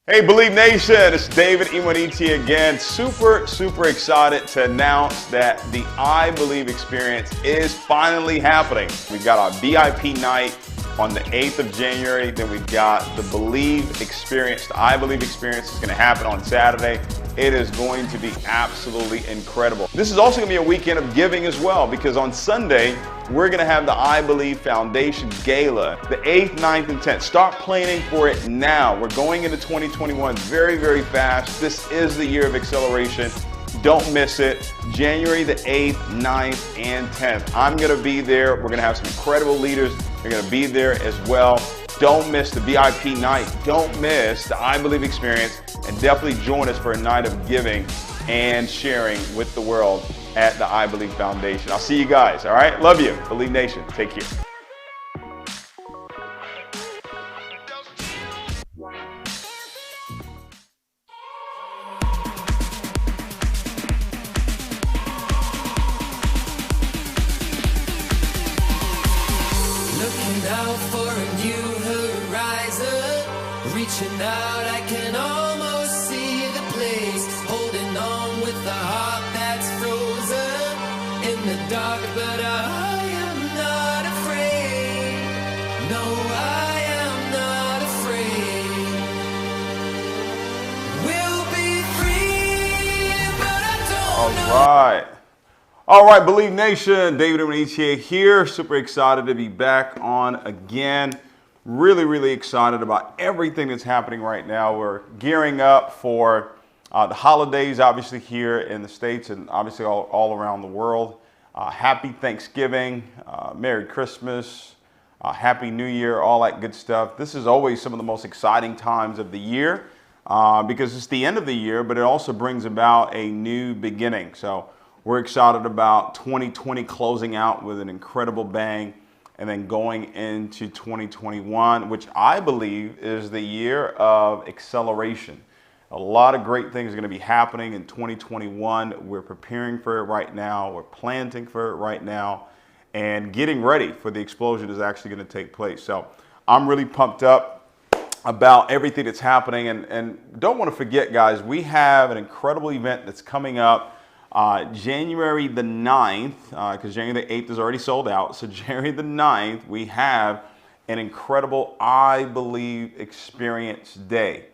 Hey, Believe Nation, it's David Imonitie again. Super excited to announce that the I Believe experience is finally happening. We've got our VIP night on the 8th of January. Then we've got the Believe experience. The I Believe experience is going to happen on Saturday. It is going to be absolutely incredible. This is also going to be a weekend of giving as well, because on Sunday, we're going to have the I Believe Foundation Gala, the 8th, 9th, and 10th. Start planning for it now. We're going into 2021 very fast. This is the year of acceleration. Don't miss it. January the 8th, 9th, and 10th. I'm going to be there. We're going to have some incredible leaders. They're going to be there as well. Don't miss the VIP night. Don't miss the I Believe experience. And definitely join us for a night of giving and sharing with the world at the I Believe Foundation. I'll see you guys, all right? Love you. Believe Nation. Take care. Looking out for a new horizon, reaching out, I can almost see the place, holding on with a heart that's frozen in the dark, but I am not afraid. No, I am not afraid. We'll be free, but I don't know. All right, Believe Nation, David Imonitie here. Super excited to be back on again. Really excited about everything that's happening right now. We're gearing up for the holidays, obviously here in the States and obviously all around the world. Happy Thanksgiving, Merry Christmas, Happy New Year, all that good stuff. This is always some of the most exciting times of the year because it's the end of the year, but it also brings about a new beginning. So we're excited about 2020 closing out with an incredible bang and then going into 2021, which I believe is the year of acceleration. A lot of great things are going to be happening in 2021. We're preparing for it right now. We're planting for it right now and getting ready for the explosion that's actually going to take place. So I'm really pumped up about everything that's happening. And don't want to forget, guys, we have an incredible event that's coming up January the 9th, because January the 8th is already sold out. So January the 9th, we have an incredible I Believe Experience Day.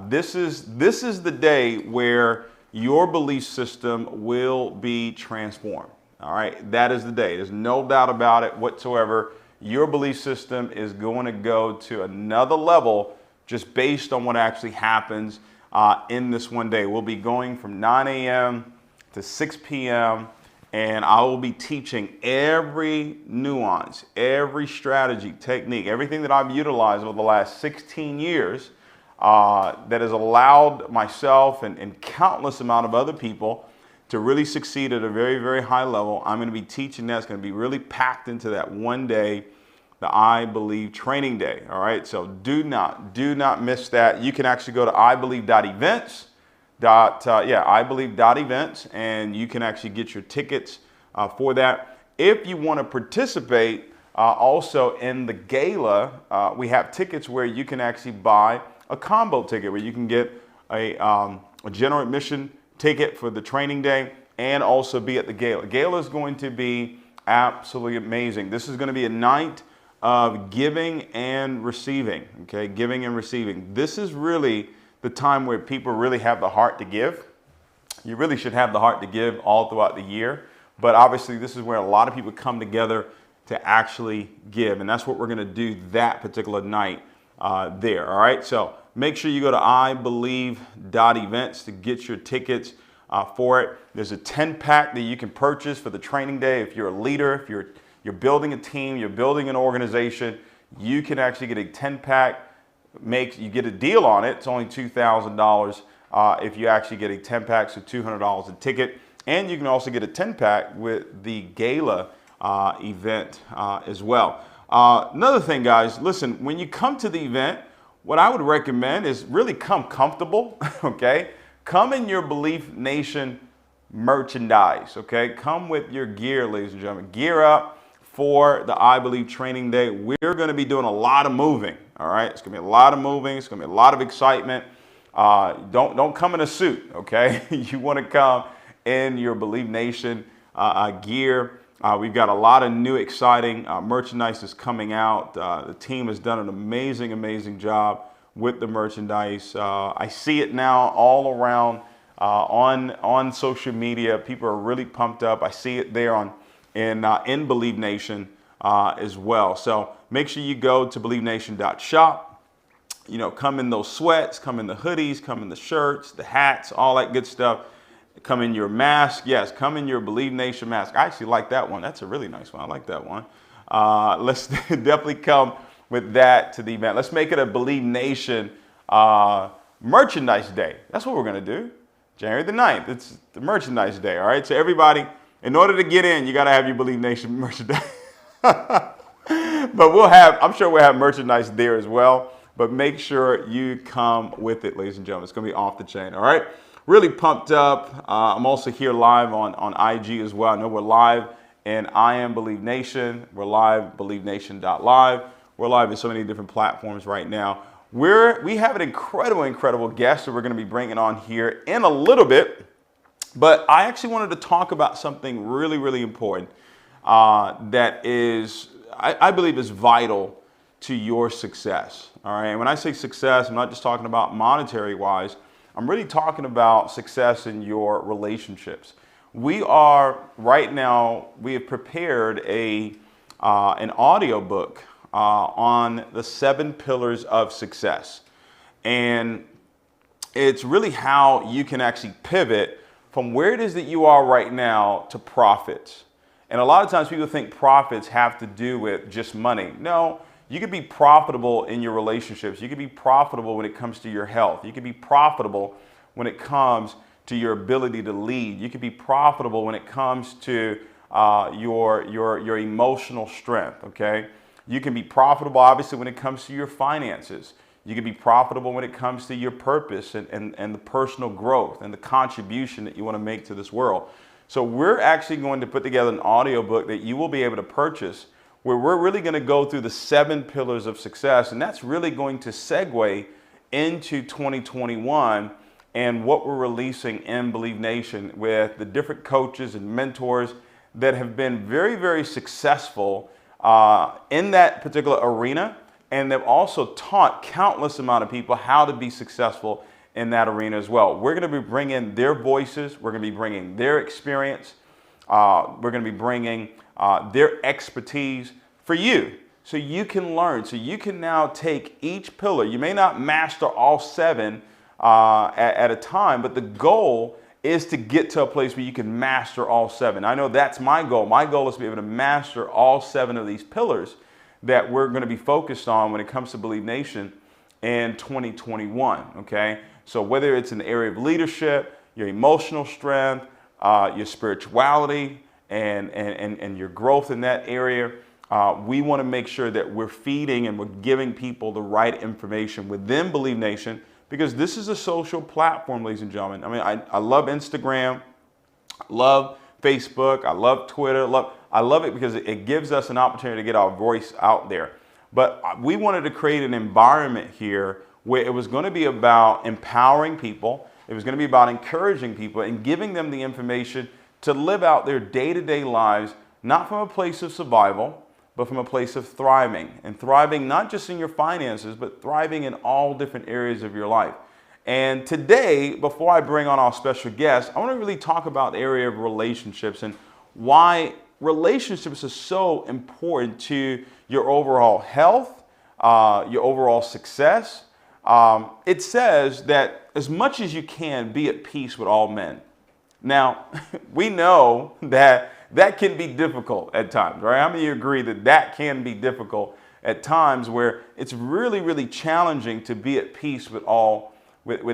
This is the day where your belief system will be transformed. All right, that is the day. There's no doubt about it whatsoever. Your belief system is going to go to another level just based on what actually happens in this one day. We'll be going from 9 a.m. to 6 p.m. and I will be teaching every nuance, every strategy, technique, everything that I've utilized over the last 16 years that has allowed myself and countless amount of other people to really succeed at a very high level. I'm going to be teaching that. It's going to be really packed into that one day, the I Believe training day. All right, so do not miss that. You can actually go to ibelieve.events. ibelieve.events, and you can actually get your tickets for that. If you want to participate also in the gala, we have tickets where you can actually buy a combo ticket where you can get a general admission ticket for the training day and also be at the gala. Gala is going to be absolutely amazing. This is going to be a night of giving and receiving, okay? Giving and receiving. This is really the time where people really have the heart to give. You really should have the heart to give all throughout the year. But obviously, this is where a lot of people come together to actually give. And that's what we're going to do that particular night there. All right. So make sure you go to ibelieve.events to get your tickets for it. There's a 10-pack that you can purchase for the training day. If you're a leader, if you're building a team, you're building an organization, you can actually get a 10-pack. You get a deal on it. It's only $2,000 if you actually get a 10-pack, so $200 a ticket. And you can also get a 10-pack with the gala event as well. Another thing, guys, listen, when you come to the event, what I would recommend is really come comfortable, okay? Come in your Believe Nation merchandise, okay? Come with your gear, ladies and gentlemen. Gear up for the I Believe training day. We're going to be doing a lot of moving, all right? It's going to be a lot of moving. It's going to be a lot of excitement. Don't come in a suit, okay? You want to come in your Believe Nation gear. We've got a lot of new exciting merchandise that's coming out. The team has done an amazing job with the merchandise. I see it now all around on social media. People are really pumped up. I see it there in Believe Nation as well. So make sure you go to believenation.shop. You know, come in those sweats, come in the hoodies, come in the shirts, the hats, all that good stuff. Come in your mask. Yes, come in your Believe Nation mask. I actually like that one. That's a really nice one. I like that one. Let's definitely come with that to the event. Let's make it a Believe Nation merchandise day. That's what we're going to do. January the 9th. It's the merchandise day. All right. So everybody, in order to get in, you got to have your Believe Nation merchandise. But I'm sure we'll have merchandise there as well. But make sure you come with it, ladies and gentlemen. It's going to be off the chain. All right. Really pumped up. I'm also here live on IG as well. I know we're live in I Am Believe Nation. We're live, believenation.live. We're live in so many different platforms right now. We have an incredible guest that we're going to be bringing on here in a little bit. But I actually wanted to talk about something really important that is, I believe, is vital to your success. All right. And when I say success, I'm not just talking about monetary wise. I'm really talking about success in your relationships. We are right now, we have prepared an audio book on the 7 pillars of success. And it's really how you can actually pivot from where it is that you are right now to profits. And a lot of times people think profits have to do with just money. No. You could be profitable in your relationships. You could be profitable when it comes to your health. You could be profitable when it comes to your ability to lead. You could be profitable when it comes to your emotional strength, okay? You can be profitable, obviously, when it comes to your finances. You can be profitable when it comes to your purpose and the personal growth and the contribution that you want to make to this world. So we're actually going to put together an audio book that you will be able to purchase where we're really going to go through the 7 pillars of success. And that's really going to segue into 2021 and what we're releasing in Believe Nation with the different coaches and mentors that have been very successful in that particular arena. And they've also taught countless amount of people how to be successful in that arena as well. We're going to be bringing their voices. We're going to be bringing their experience. We're going to be bringing their expertise for you so you can learn, so you can now take each pillar. You may not master all 7 at a time, but the goal is to get to a place where you can master all 7. I know that's my goal. My goal is to be able to master all 7 of these pillars that we're going to be focused on when it comes to Believe Nation in 2021, okay? So whether it's in the area of leadership, your emotional strength, your spirituality, and your growth in that area, we want to make sure that we're feeding and we're giving people the right information within Believe Nation, because this is a social platform, ladies and gentlemen. I mean, I love Instagram, I love Facebook, I love Twitter, I love it because it gives us an opportunity to get our voice out there. But we wanted to create an environment here where it was going to be about empowering people. It was going to be about encouraging people and giving them the information to live out their day-to-day lives, not from a place of survival, but from a place of thriving. And thriving not just in your finances, but thriving in all different areas of your life. And today, before I bring on our special guest, I want to really talk about the area of relationships and why relationships are so important to your overall health, your overall success. It says that as much as you can, be at peace with all men. Now, we know that can be difficult at times, right? How many of you agree that can be difficult at times where it's really challenging to be at peace with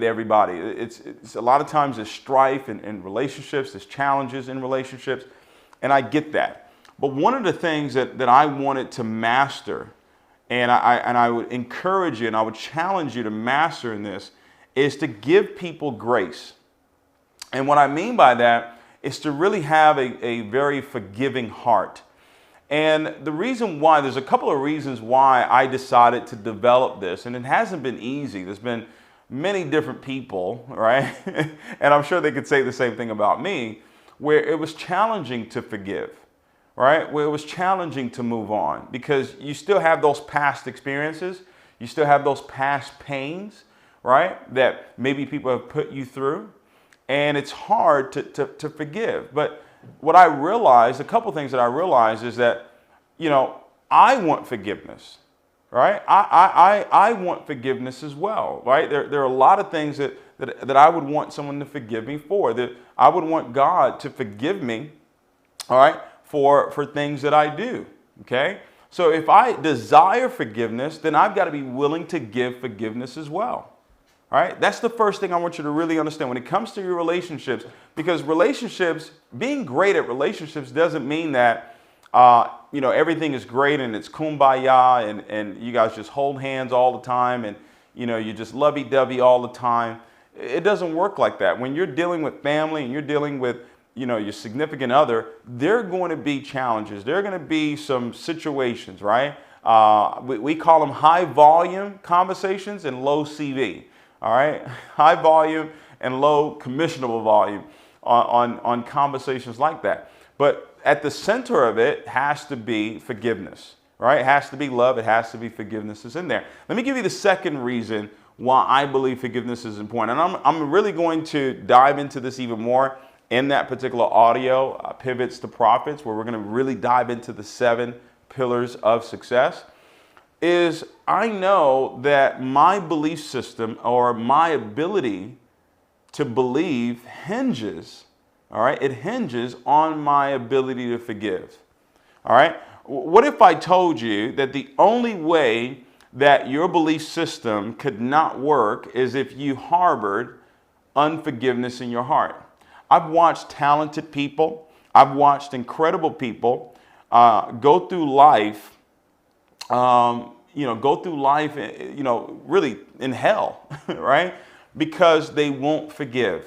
everybody? It's a lot of times there's strife in relationships, there's challenges in relationships, and I get that. But one of the things that I wanted to master, and I would encourage you and I would challenge you to master in this, is to give people grace. And what I mean by that is to really have a very forgiving heart. And the reason why, there's a couple of reasons why I decided to develop this, and it hasn't been easy. There's been many different people, right? And I'm sure they could say the same thing about me, where it was challenging to forgive, right? Where it was challenging to move on because you still have those past experiences. You still have those past pains, right? That maybe people have put you through. And it's hard to forgive. But what I realized, a couple things that I realized is that, I want forgiveness, right? I want forgiveness as well, right? There are a lot of things that I would want someone to forgive me for, that I would want God to forgive me, all right, for things that I do, okay? So if I desire forgiveness, then I've got to be willing to give forgiveness as well. All right, that's the first thing I want you to really understand when it comes to your relationships, because relationships, being great at relationships doesn't mean that, everything is great and it's kumbaya and you guys just hold hands all the time and, you just lovey-dovey all the time. It doesn't work like that. When you're dealing with family and you're dealing with, your significant other, there are going to be challenges. There are going to be some situations, right? We call them high volume conversations and low CV. All right, high volume and low commissionable volume on conversations like that. But at the center of it has to be forgiveness, right? It has to be love. It has to be forgiveness is in there. Let me give you the second reason why I believe forgiveness is important. And I'm really going to dive into this even more in that particular audio, Pivots to Profits, where we're going to really dive into the 7 pillars of success. Is I know that my belief system or my ability to believe hinges, all right, it hinges on my ability to forgive, all right? What if I told you that the only way that your belief system could not work is if you harbored unforgiveness in your heart? I've watched talented people, I've watched incredible people go through life really in hell, right? Because they won't forgive,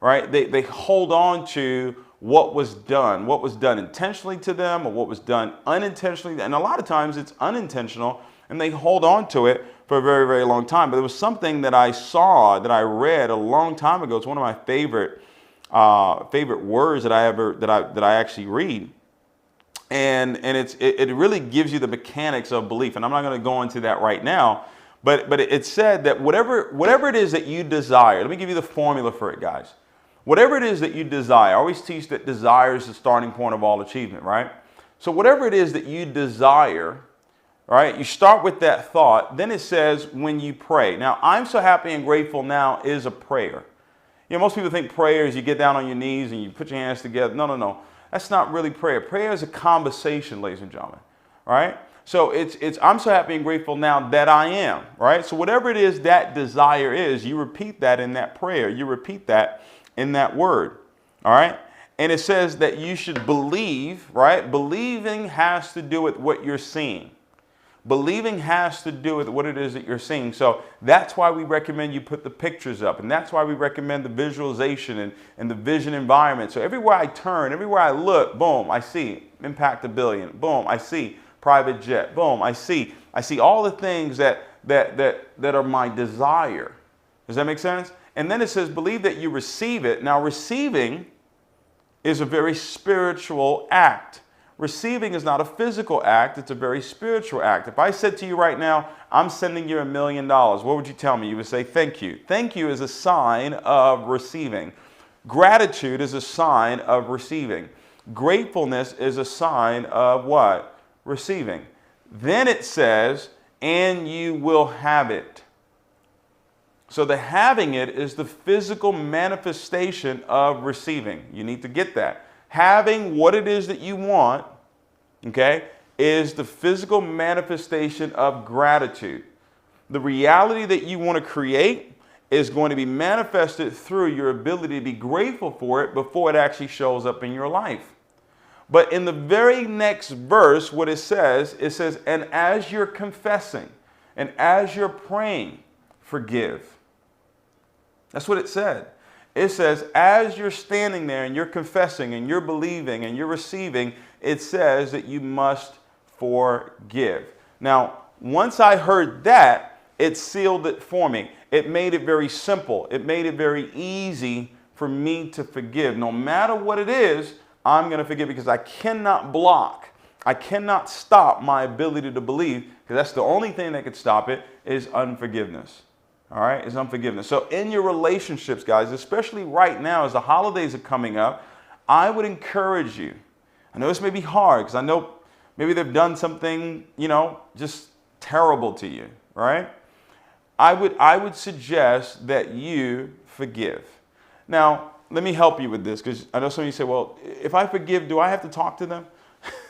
right? They hold on to what was done intentionally to them or what was done unintentionally. And a lot of times it's unintentional and they hold on to it for a very, very long time. But there was something that I saw, that I read a long time ago. It's one of my favorite words that I actually read. And it really gives you the mechanics of belief. And I'm not going to go into that right now. But it said that whatever it is that you desire, let me give you the formula for it, guys. Whatever it is that you desire, I always teach that desire is the starting point of all achievement, right? So whatever it is that you desire, right, you start with that thought. Then it says when you pray. Now, I'm so happy and grateful now is a prayer. Most people think prayer is you get down on your knees and you put your hands together. No. That's not really prayer. Prayer is a conversation, ladies and gentlemen, right? So it's I'm so happy and grateful now that I am, right? So whatever it is that desire is, you repeat that in that prayer. You repeat that in that word, all right? And it says that you should believe, right? Believing has to do with what you're seeing. Believing has to do with what it is that you're seeing. So that's why we recommend you put the pictures up. And that's why we recommend the visualization and the vision environment. So everywhere I turn, everywhere I look, boom, I see Impact $1 billion. Boom, I see private jet. Boom, I see all the things that are my desire. Does that make sense? And then it says, believe that you receive it. Now, receiving is a very spiritual act. Receiving is not a physical act, it's a very spiritual act. If I said to you right now, I'm sending you $1 million, what would you tell me? You would say, thank you. Thank you is a sign of receiving. Gratitude is a sign of receiving. Gratefulness is a sign of what? Receiving. Then it says, and you will have it. So the having it is the physical manifestation of receiving. You need to get that. Having what it is that you want, okay, is the physical manifestation of gratitude. The reality that you want to create is going to be manifested through your ability to be grateful for it before it actually shows up in your life. But in the very next verse, what it says, and as you're confessing and as you're praying, forgive. That's what it said. It says, as you're standing there and you're confessing and you're believing and you're receiving, it says that you must forgive. Now, once I heard that, it sealed it for me. It made it very simple. It made it very easy for me to forgive. No matter what it is, I'm going to forgive because I cannot block. I cannot stop my ability to believe, because that's the only thing that could stop it, is unforgiveness. All right, is unforgiveness. So in your relationships, guys, especially right now as the holidays are coming up, I would encourage you. I know this may be hard because I know maybe they've done something, just terrible to you, right? I would suggest that you forgive. Now, let me help you with this, because I know some of you say, well, if I forgive, do I have to talk to them?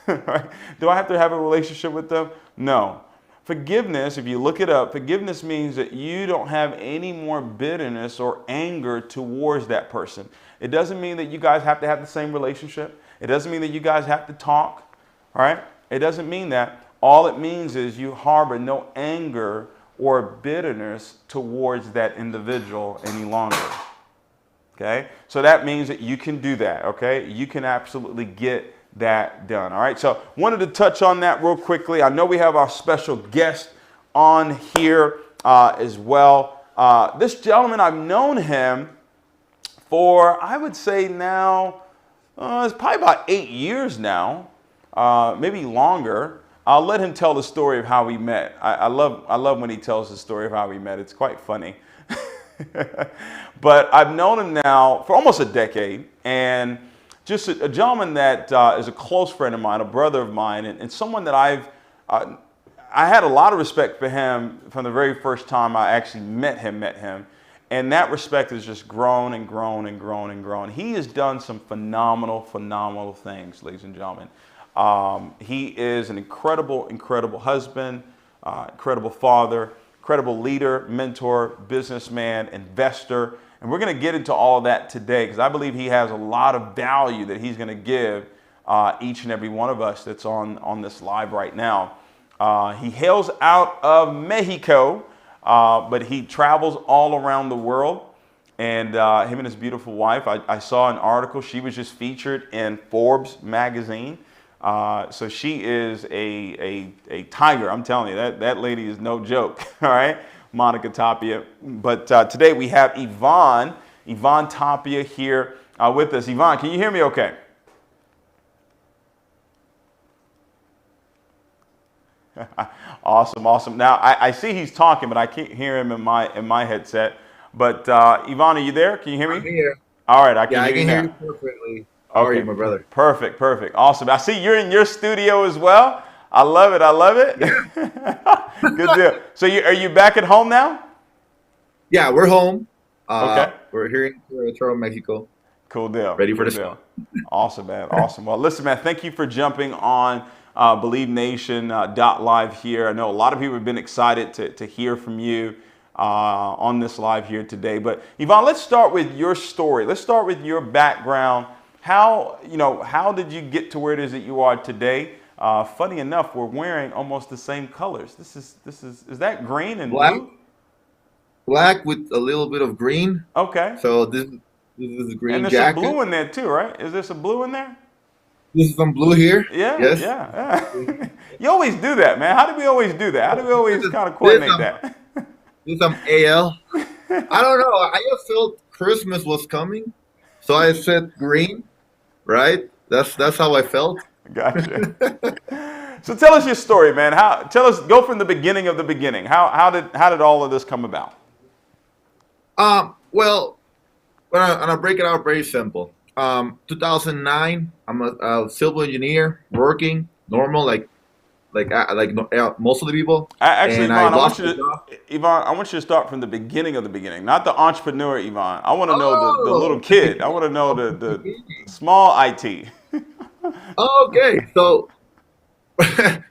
Right? Do I have to have a relationship with them? No. Forgiveness, if you look it up, forgiveness means that you don't have any more bitterness or anger towards that person. It doesn't mean that you guys have to have the same relationship. It doesn't mean that you guys have to talk. All right? It doesn't mean that. All it means is you harbor no anger or bitterness towards that individual any longer. Okay? So that means that you can do that. Okay? You can absolutely get that done. All right, so wanted to touch on that real quickly. I know we have our special guest on here as well. This gentleman, I've known him for, I would say now, it's probably about 8 years now, maybe longer. I'll let him tell the story of how we met. I love when he tells the story of how we met. It's quite funny. But I've known him now for almost a decade, and just a gentleman that is a close friend of mine, a brother of mine, and someone that I had a lot of respect for him from the very first time I actually met him. And that respect has just grown and grown and grown and grown. He has done some phenomenal things, ladies and gentlemen. He is an incredible husband, incredible father, incredible leader, mentor, businessman, investor. And we're going to get into all of that today, because I believe he has a lot of value that he's going to give each and every one of us that's on this live right now. He hails out of Mexico, but he travels all around the world. And him and his beautiful wife, I saw an article. She was just featured in Forbes magazine. So she is a tiger. I'm telling you, that lady is no joke. All right. Monica Tapia. But today we have Yvonne Tapia here with us. Yvonne, can you hear me okay? Awesome. Now, I see he's talking, but I can't hear him in my headset. But Yvonne, are you there? Can you hear me? I'm here. All right, I can hear you now. I can hear you perfectly. How are you, my brother? Perfect. Awesome. I see you're in your studio as well. I love it. Yeah. Good deal. So are you back at home now? Yeah, we're home. Okay. We're here in Toronto, Mexico. Cool deal. Ready for the show. Awesome, man. Awesome. Well, listen, man, thank you for jumping on Believe Nation .live here. I know a lot of people have been excited to hear from you on this live here today. But Yvonne, let's start with your story. Let's start with your background. How did you get to where it is that you are today? Funny enough, we're wearing almost the same colors. Is that green and blue? Black with a little bit of green. Okay. So this is a green and there's jacket. some blue in there too, right? Is there some blue in there? This is some blue here. Yeah. Yes. Yeah. You always do that, man. How do we always do that? How do we always kind of coordinate that? This is some AL. I don't know. I just felt Christmas was coming, so I said green. Right. That's how I felt. Gotcha. So tell us your story, man. Go from the beginning of the beginning. How did all of this come about? Well, when I break it out, very simple. 2009, I'm a civil engineer working normal, like most of the people. Actually, Yvonne, I want you to start from the beginning of the beginning, not the entrepreneur, Yvonne. I want to know the little kid. I want to know the small IT. Okay, so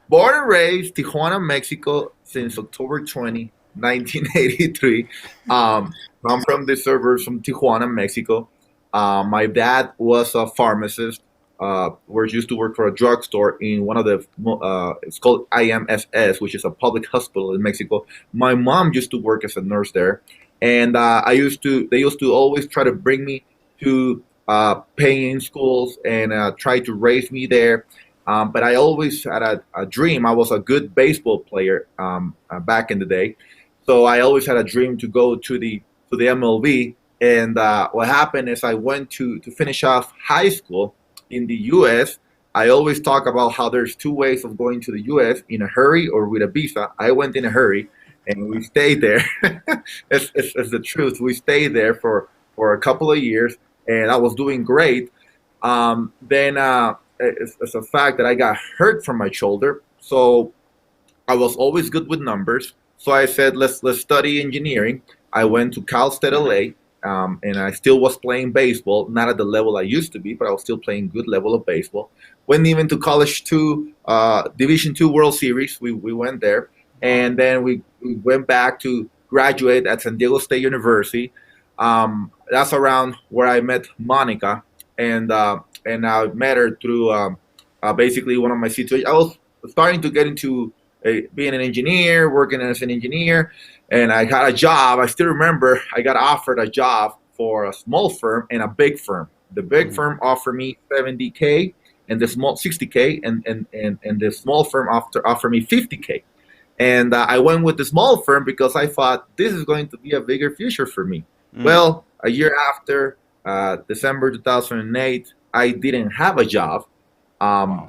born and raised Tijuana, Mexico, since October 20, 1983. I'm from the suburbs from Tijuana, Mexico. My dad was a pharmacist. We used to work for a drugstore in one of the, it's called IMSS, which is a public hospital in Mexico. My mom used to work as a nurse there. And they used to always try to bring me to paying schools and try to raise me there. But I always had a dream. I was a good baseball player back in the day. So I always had a dream to go to the MLB. And what happened is I went to finish off high school in the U.S. I always talk about how there's two ways of going to the U.S. in a hurry or with a visa. I went in a hurry, and we stayed there. It's the truth. We stayed there for a couple of years, and I was doing great. Then it's a fact that I got hurt from my shoulder, so I was always good with numbers. So I said, let's study engineering. I went to Cal State LA, and I still was playing baseball, not at the level I used to be, but I was still playing good level of baseball. Went even to College Two, Division Two World Series. We went there, and then we went back to graduate at San Diego State University. That's around where I met Monica, and I met her through basically one of my situations. I was starting to get into being an engineer, working as an engineer, and I had a job. I still remember I got offered a job for a small firm and a big firm. The big firm offered me 70K and the small 60K, and the small firm offered me 50K. And I went with the small firm because I thought this is going to be a bigger future for me. Well, a year after, December 2008, I didn't have a job.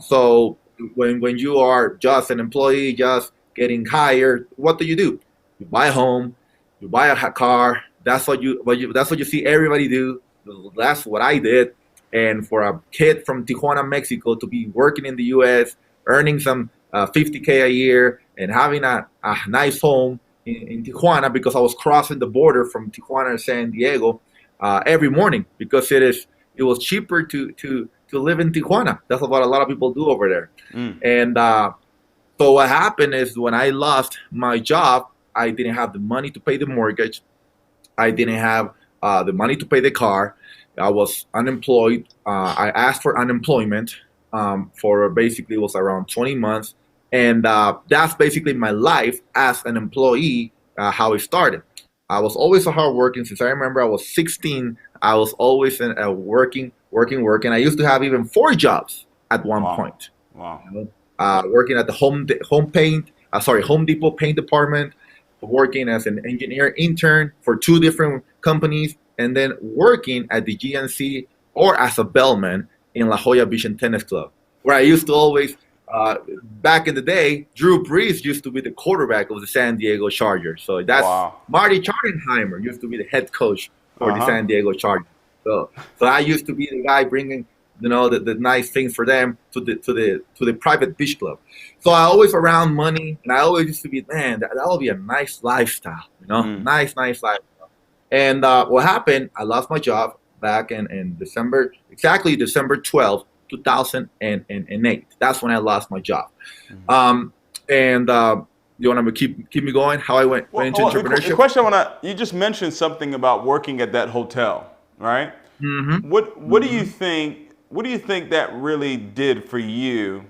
So when you are just an employee, just getting hired, what do? You buy a home, you buy a car. That's what you see everybody do. That's what I did. And for a kid from Tijuana, Mexico, to be working in the U.S., earning some 50K a year, and having a nice home in Tijuana, because I was crossing the border from Tijuana to San Diego every morning, because it was cheaper to live in Tijuana. That's what a lot of people do over there. And so what happened is, when I lost my job, I didn't have the money to pay the mortgage. I didn't have the money to pay the car. I was unemployed. I asked for unemployment for basically, it was around 20 months. And that's basically my life as an employee, how it started. I was always a hard working. Since I remember I was 16, I was always working. I used to have even 4 jobs at one point. Wow. Working at the Home Depot paint department, working as an engineer intern for 2 different companies, and then working at the GNC or as a bellman in La Jolla Beach and Tennis Club, where I used to always, back in the day, Drew Brees used to be the quarterback of the San Diego Chargers. So that's Marty Schottenheimer used to be the head coach for the San Diego Chargers. So I used to be the guy bringing, the nice things for them to the private beach club. So I always around money, and I always used to be, man, that'll be a nice lifestyle, nice lifestyle. And what happened? I lost my job back in December 12th, 2008. That's when I lost my job. And you want to keep me going? How I went into entrepreneurship? The question you just mentioned something about working at that hotel, right? What do you think? What do you think that really did for you,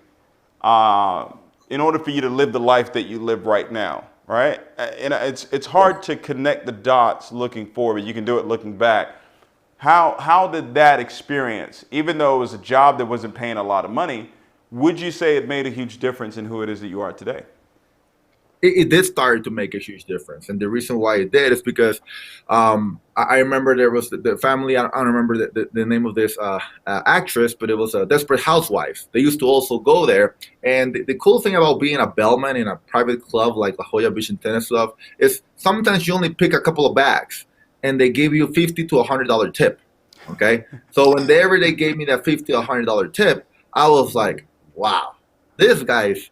in order for you to live the life that you live right now, right? And it's hard to connect the dots looking forward. You can do it looking back. How did that experience, even though it was a job that wasn't paying a lot of money, would you say it made a huge difference in who it is that you are today? It did start to make a huge difference. And the reason why it did is because I remember there was the family, I don't remember the name of this actress, but it was a Desperate Housewives. They used to also go there. And the cool thing about being a bellman in a private club like La Jolla Beach and Tennis Club is sometimes you only pick a couple of bags, and they give you $50 to $100 tip. Okay? So whenever they gave me that $50 to $100 tip, I was like, wow, these guys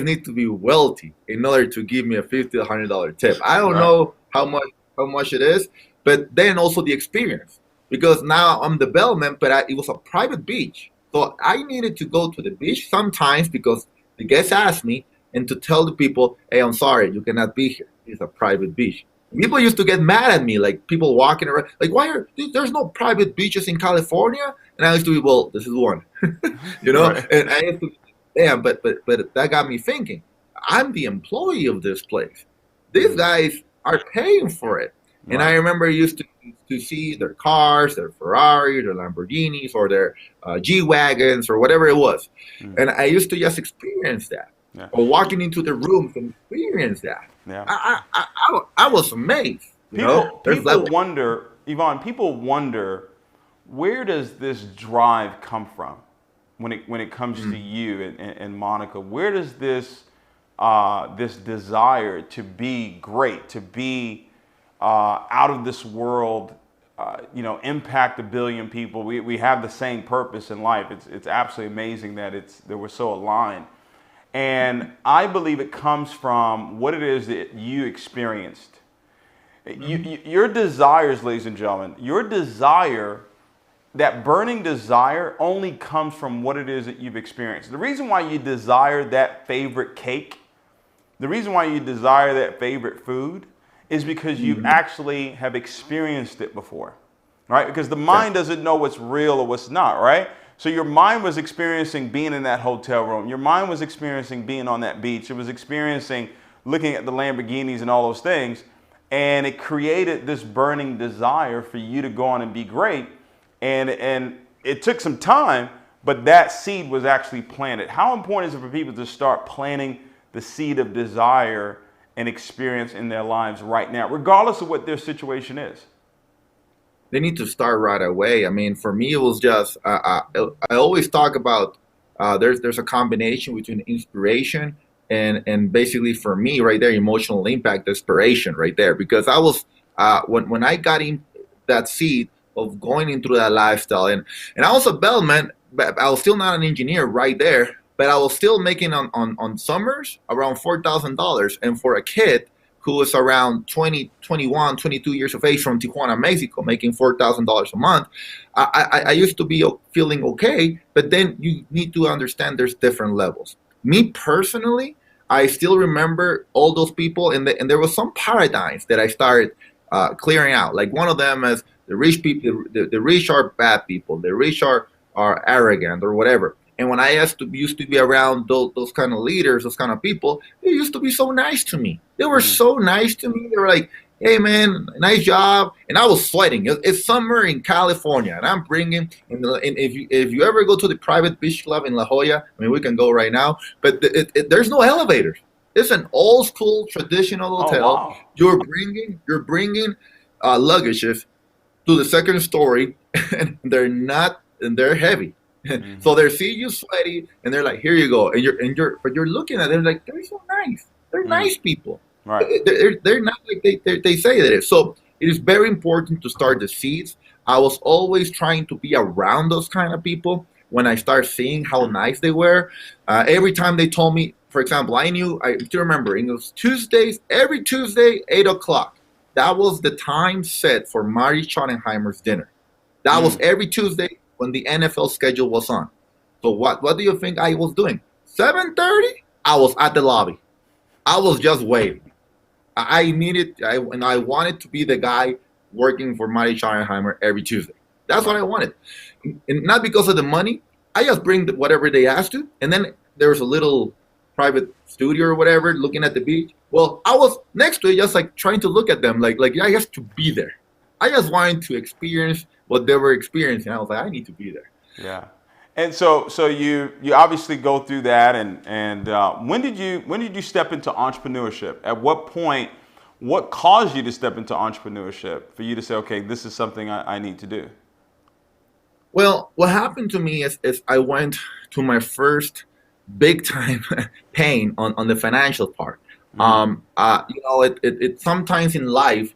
need to be wealthy in order to give me a $50 to $100 tip. I don't know how much it is, but then also the experience, because now I'm the bellman, but it was a private beach, so I needed to go to the beach sometimes because the guests asked me, and to tell the people, hey, I'm sorry, you cannot be here. It's a private beach. People used to get mad at me, like people walking around, like, there's no private beaches in California? And I used to be, well, this is one, Right. And I used to. Yeah, but that got me thinking. I'm the employee of this place. These guys are paying for it. Right. And I remember I used to see their cars, their Ferrari, their Lamborghinis, or their G-Wagons, or whatever it was. And I used to just experience that. Yeah. Or walking into the rooms and experience that. Yeah. I was amazed. There's People levels. wonder, Yvonne. People wonder, where does this drive come from when it comes to you and Monica? Where does this desire to be great, to be out of this world, impact a billion people? We have the same purpose in life. It's absolutely amazing that we're so aligned. And I believe it comes from what it is that you experienced. Your desires, ladies and gentlemen, your desire, that burning desire, only comes from what it is that you've experienced. The reason why you desire that favorite cake, the reason why you desire that favorite food, is because you actually have experienced it before, right? Because the mind doesn't know what's real or what's not, right? So your mind was experiencing being in that hotel room. Your mind was experiencing being on that beach. It was experiencing looking at the Lamborghinis and all those things. And it created this burning desire for you to go on and be great. And it took some time, but that seed was actually planted. How important is it for people to start planting the seed of desire and experience in their lives right now, regardless of what their situation is? They need to start right away. I mean, for me, it was just I always talk about there's a combination between inspiration and basically for me right there, emotional impact, desperation right there, because I was when I got in that seed of going into that lifestyle, and I was a bellman, but I was still not an engineer right there, but I was still making on summers around $4,000, and for a kid who was around 20, 21, 22 years of age from Tijuana, Mexico, making $4,000 a month. I used to be feeling okay, but then you need to understand there's different levels. Me personally, I still remember all those people, and there was some paradigms that I started clearing out. Like one of them is the rich people, the rich are bad people, the rich are arrogant or whatever. And when I used to be around those kind of leaders, those kind of people, they used to be so nice to me. They were so nice to me. They were like, "Hey, man, nice job." And I was sweating. It's summer in California, and I'm bringing. And if you ever go to the private beach club in La Jolla, I mean, we can go right now. But there's no elevators. It's an old school traditional Oh, hotel. wow. You're bringing luggages to the second story, and they're heavy. So they see you sweaty, and they're like, "Here you go," and you're looking at them like they're so nice. They're nice people. Right. They're not like they say that. So it is very important to start the seeds. I was always trying to be around those kind of people. When I start seeing how nice they were, every time they told me, for example, I still remember it was Tuesdays, every Tuesday, 8 o'clock. That was the time set for Marty Schottenheimer's dinner. That was every Tuesday when the NFL schedule was on. So what do you think I was doing? 7:30, I was at the lobby. I was just waiting. I wanted to be the guy working for Marty Schottenheimer every Tuesday. That's what I wanted. And not because of the money. I just bring whatever they asked to. And then there was a little private studio or whatever looking at the beach. Well, I was next to it just like trying to look at them like I just to be there. I just wanted to experience what they were experiencing. I was like, I need to be there. Yeah. And so you obviously go through that, and when did you step into entrepreneurship? At what point? What caused you to step into entrepreneurship? For you to say, okay, this is something I need to do. Well, what happened to me is I went to my first big time pain on the financial part. It sometimes in life,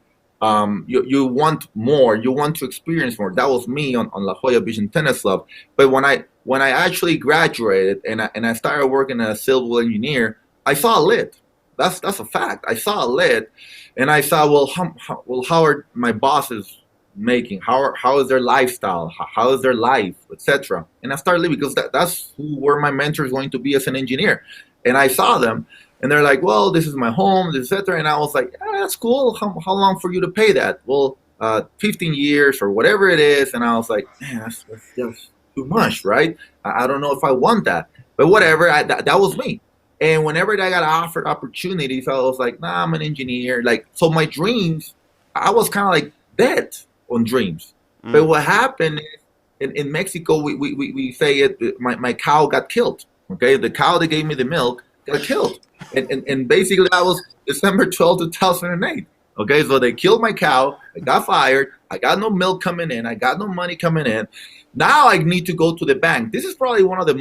you want more, you want to experience more. That was me on La Jolla Beach and Tennis Club. But when I actually graduated and I started working as a civil engineer, I saw a lid. That's a fact. I saw a lid, and I saw, how are my bosses making? How is their lifestyle? How is their life, etc. And I started living because that's who were my mentors going to be as an engineer. And I saw them, and they're like, "Well, this is my home, etc." And I was like, "That's cool. How long for you to pay that?" Well, 15 years or whatever it is. And I was like, "Man, that's just too much, right? I don't know if I want that." But whatever, that was me. And whenever I got offered opportunities, I was like, "Nah, I'm an engineer." So my dreams, I was kind of like dead on dreams. But what happened is, in Mexico, we say it. My cow got killed. Okay, the cow that gave me the milk got killed. And basically that was December 12th, 2008. Okay, so they killed my cow. I got fired. I got no milk coming in. I got no money coming in. Now I need to go to the bank. This is probably one of the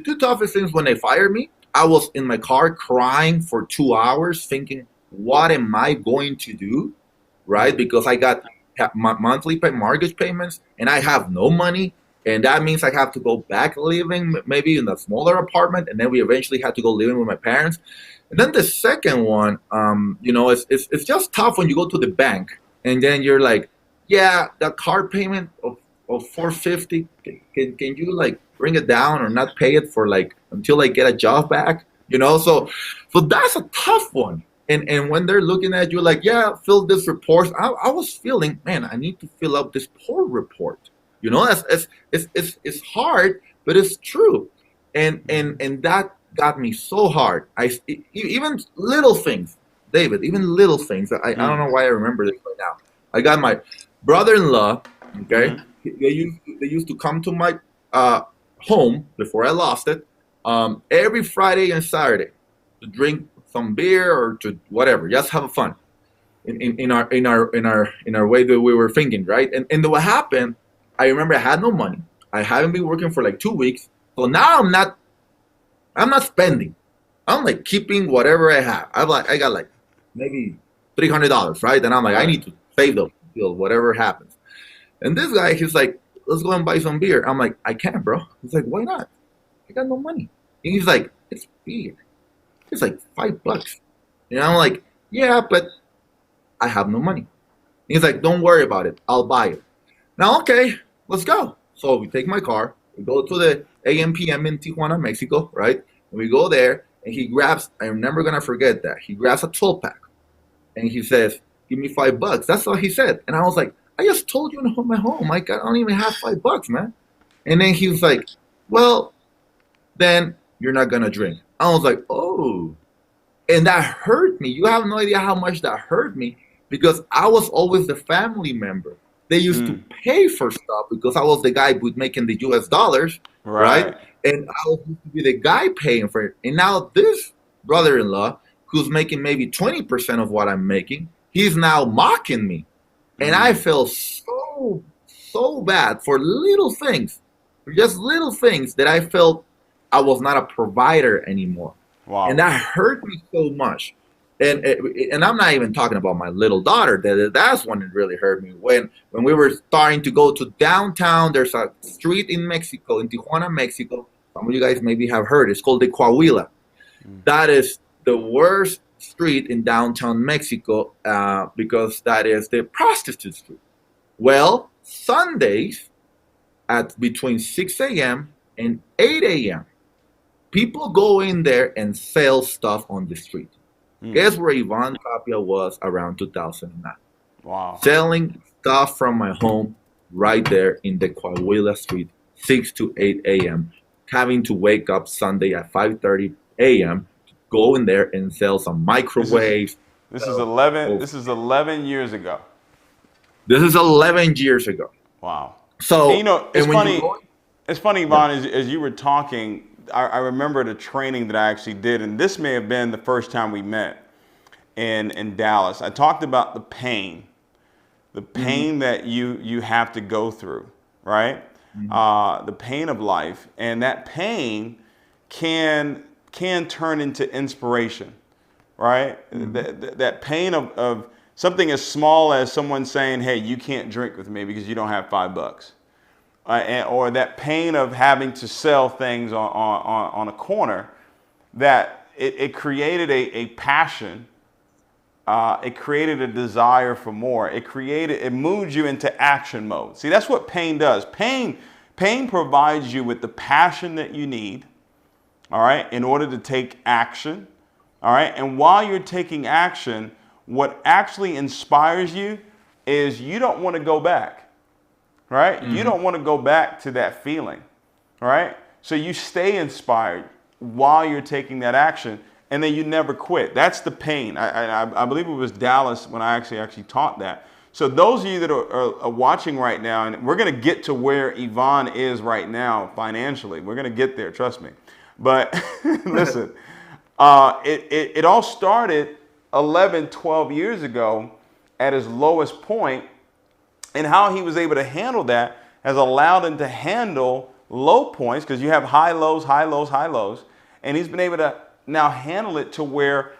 two toughest things when they fired me. I was in my car crying for 2 hours thinking, what am I going to do? Right? Because I got monthly mortgage payments and I have no money. And that means I have to go back living maybe in a smaller apartment. And then we eventually had to go living with my parents. And then the second one, it's just tough when you go to the bank and then you're like, yeah, that car payment of 450, can you like bring it down or not pay it for like until I get a job back? So that's a tough one. And when they're looking at you like, yeah, fill this report, I was feeling, man, I need to fill out this poor report. It's hard, but it's true. And that got me so hard. Even little things, David, even little things. I don't know why I remember this right now. I got my brother-in-law. Okay, they used to come to my home before I lost it every Friday and Saturday to drink some beer or to whatever, just have fun in our way that we were thinking, right? And what happened? I remember I had no money. I haven't been working for like 2 weeks, so now I'm not spending. I'm like keeping whatever I have. I got like maybe $300, right? And I'm like, I need to save those till whatever happens. And this guy, he's like, let's go and buy some beer. I'm like, I can't, bro. He's like, why not? I got no money. And he's like, it's beer. It's like $5. And I'm like, yeah, but I have no money. And he's like, don't worry about it. I'll buy it. Now, okay, let's go. So we take my car. We go to the AMPM in Tijuana, Mexico, right? And we go there, and he grabs, I'm never going to forget that. He grabs a 12-pack, and he says, give me $5. That's all he said. And I was like, I just told you in my home. I don't even have $5, man. And then he was like, well, then you're not going to drink. I was like, oh. And that hurt me. You have no idea how much that hurt me because I was always the family member. They used to pay for stuff because I was the guy who's making the US dollars, right? And I was used to be the guy paying for it. And now this brother-in-law, who's making maybe 20% of what I'm making, he's now mocking me. And I feel so bad for little things, just little things that I felt I was not a provider anymore. Wow. And that hurt me so much. And I'm not even talking about my little daughter. That's when it really hurt me. When we were starting to go to downtown, there's a street in Mexico, in Tijuana, Mexico. Some of you guys maybe have heard. It's called the Coahuila. That is the worst street in downtown Mexico because that is the prostitute street. Well, Sundays at between 6 a.m. and 8 a.m., people go in there and sell stuff on the street. Guess where Ivan Tapia was around 2009? Wow. Selling stuff from my home right there in the Coahuila street, 6 to 8 a.m., having to wake up Sunday at 5:30 a.m., go in there and sell some microwaves. This is 11 years ago. This is 11 years ago. Wow. So, and it's funny. It's funny, Ivan, as you were talking, I remember the training that I actually did, and this may have been the first time we met in Dallas. I talked about the pain that you have to go through, right? The pain of life, and that pain can turn into inspiration, right? That pain of something as small as someone saying, "Hey, you can't drink with me because you don't have $5." Or that pain of having to sell things on a corner, that it created a passion. It created a desire for more. It moves you into action mode. See, that's what pain does. Pain provides you with the passion that you need, all right, in order to take action, all right? And while you're taking action, what actually inspires you is you don't want to go back. Right? You don't want to go back to that feeling, right? So you stay inspired while you're taking that action, and then you never quit. That's the pain. I believe it was Dallas when I actually taught that. So those of you that are watching right now, and we're going to get to where Ivan is right now financially. We're going to get there, trust me. But listen, It all started 11, 12 years ago at his lowest point, and how he was able to handle that has allowed him to handle low points, because you have high lows, high lows, high lows. And he's been able to now handle it to where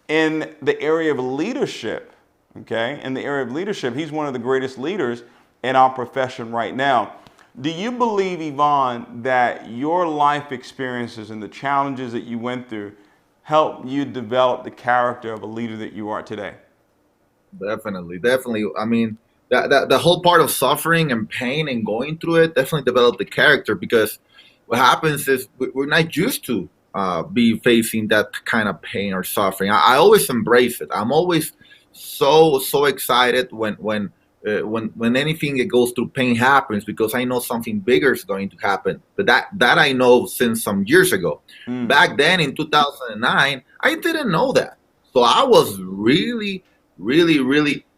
in the area of leadership, okay, in the area of leadership, he's one of the greatest leaders in our profession right now. Do you believe, Yvonne, that your life experiences and the challenges that you went through helped you develop the character of a leader that you are today? Definitely, definitely. I mean, that the whole part of suffering and pain and going through it definitely developed the character, because what happens is we're not used to be facing that kind of pain or suffering. I always embrace it. I'm always so excited when anything that goes through pain happens, because I know something bigger is going to happen. But that I know since some years ago. Back then in 2009, I didn't know that. So I was really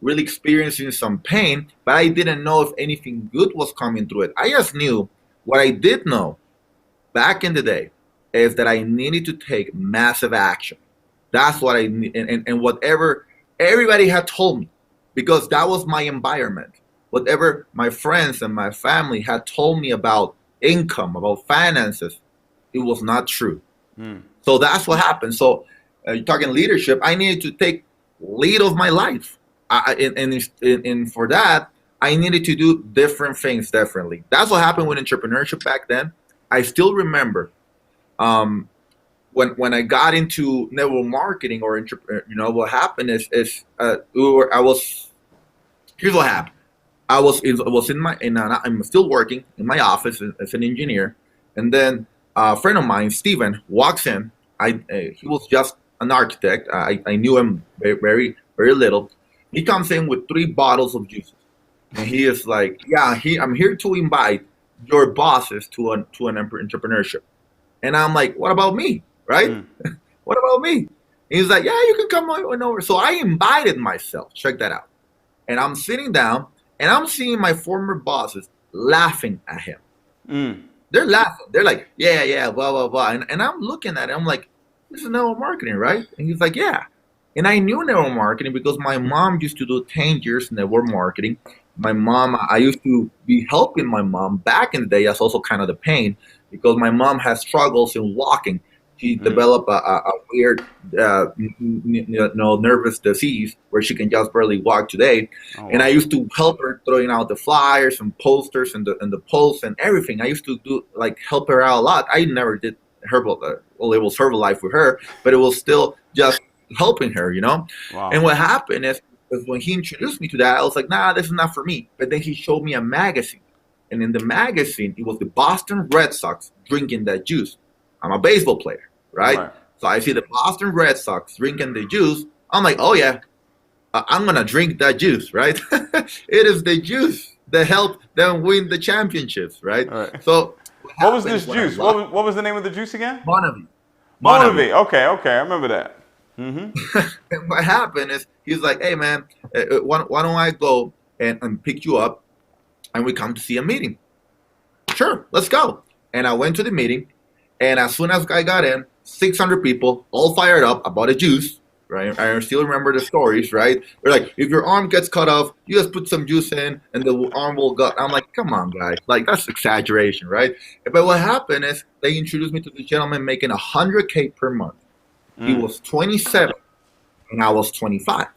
experiencing some pain, but I didn't know if anything good was coming through it. I just knew what I did know back in the day is that I needed to take massive action. That's what I need, and whatever everybody had told me, because that was my environment. Whatever my friends and my family had told me about income, about finances, it was not true. So that's what happened. So you're talking leadership. I needed to take lead of my life, and for that, I needed to do different things differently. That's what happened with entrepreneurship back then. I still remember when I got into network marketing, or what happened is here's what happened. I'm still working in my office as an engineer, and then a friend of mine, Steven, walks in. He was just an architect. I knew him very, very little. He comes in with 3 bottles of juices, and he is like, "Yeah, I'm here to invite your bosses to an entrepreneurship." And I'm like, "What about me, right? What about me?" And he's like, "Yeah, you can come on over." So I invited myself. Check that out. And I'm sitting down, and I'm seeing my former bosses laughing at him. They're laughing. They're like, yeah, blah, blah, blah. And I'm looking at it. I'm like, "This is network marketing, right?" And he's like, "Yeah." And I knew network marketing because my mom used to do 10 years network marketing. I used to be helping my mom back in the day. That's also kind of the pain, because my mom has struggles in walking. She developed a weird, nervous disease where she can just barely walk today. And I used to help her throwing out the flyers and posters and the posts and everything. I used to help her out a lot. I never did it was Herbalife with her, but it was still just helping her, Wow. And what happened is when he introduced me to that, I was like, "Nah, this is not for me." But then he showed me a magazine, and in the magazine, it was the Boston Red Sox drinking that juice. I'm a baseball player, right? So I see the Boston Red Sox drinking the juice. I'm like, "Oh yeah, I'm gonna drink that juice," right? It is the juice that helped them win the championships, right? So what was this juice? What was the name of the juice again? Monavie. Okay, I remember that. And what happened is he's like, "Hey man, why don't I go and pick you up, and we come to see a meeting?" "Sure, let's go." And I went to the meeting, and as soon as I got in, 600 people all fired up about a juice, right? I still remember the stories, right? They're like, "If your arm gets cut off, you just put some juice in and the arm will go." I'm like, "Come on, guys. Like, that's exaggeration, right?" But what happened is they introduced me to the gentleman making $100K per month. He was 27 and I was 25.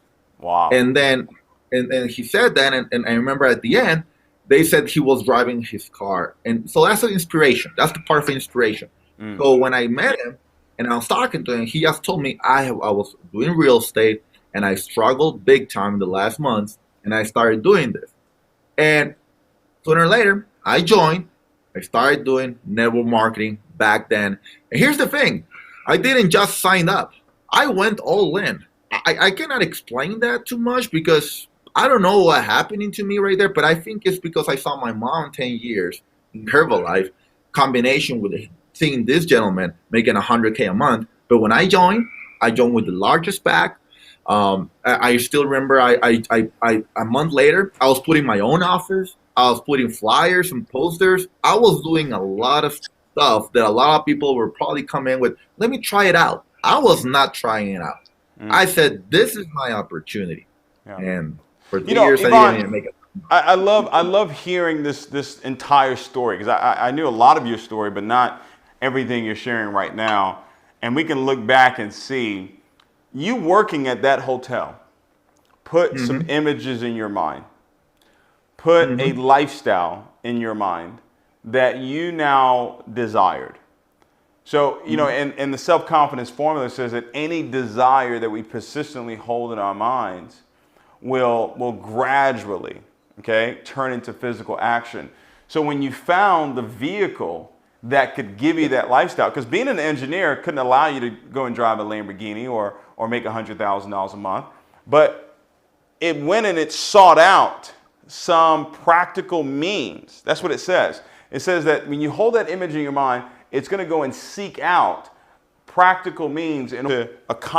Wow. And then he said that, and I remember at the end, they said he was driving his car. And so that's the inspiration. That's the part of the inspiration. So when I met him and I was talking to him, he just told me I was doing real estate and I struggled big time in the last months, and I started doing this. And sooner or later, I joined. I started doing network marketing back then. And here's the thing. I didn't just sign up. I went all in. I cannot explain that too much because I don't know what happened to me right there, but I think it's because I saw my mom 10 years in Herbalife, combination with seeing this gentleman making $100K a month. But when I joined with the largest pack. I still remember a month later, I was putting my own office. I was putting flyers and posters. I was doing a lot of stuff that a lot of people were probably coming in with, "Let me try it out." I was not trying it out. I said, this is my opportunity. Yeah. And for You 3 years, I Ivan, didn't even make it. I love hearing this entire story because I knew a lot of your story, but not everything you're sharing right now. And we can look back and see you working at that hotel. Put some Mm-hmm. images in your mind. Put a Mm-hmm. lifestyle in your mind that you now desired. So, and the self-confidence formula says that any desire that we persistently hold in our minds will gradually, okay, turn into physical action. So when you found the vehicle that could give you that lifestyle, because being an engineer couldn't allow you to go and drive a Lamborghini or make $100,000 a month, but it went and it sought out some practical means. That's what it says. It says that when you hold that image in your mind, it's going to go and seek out practical means in order to accomplish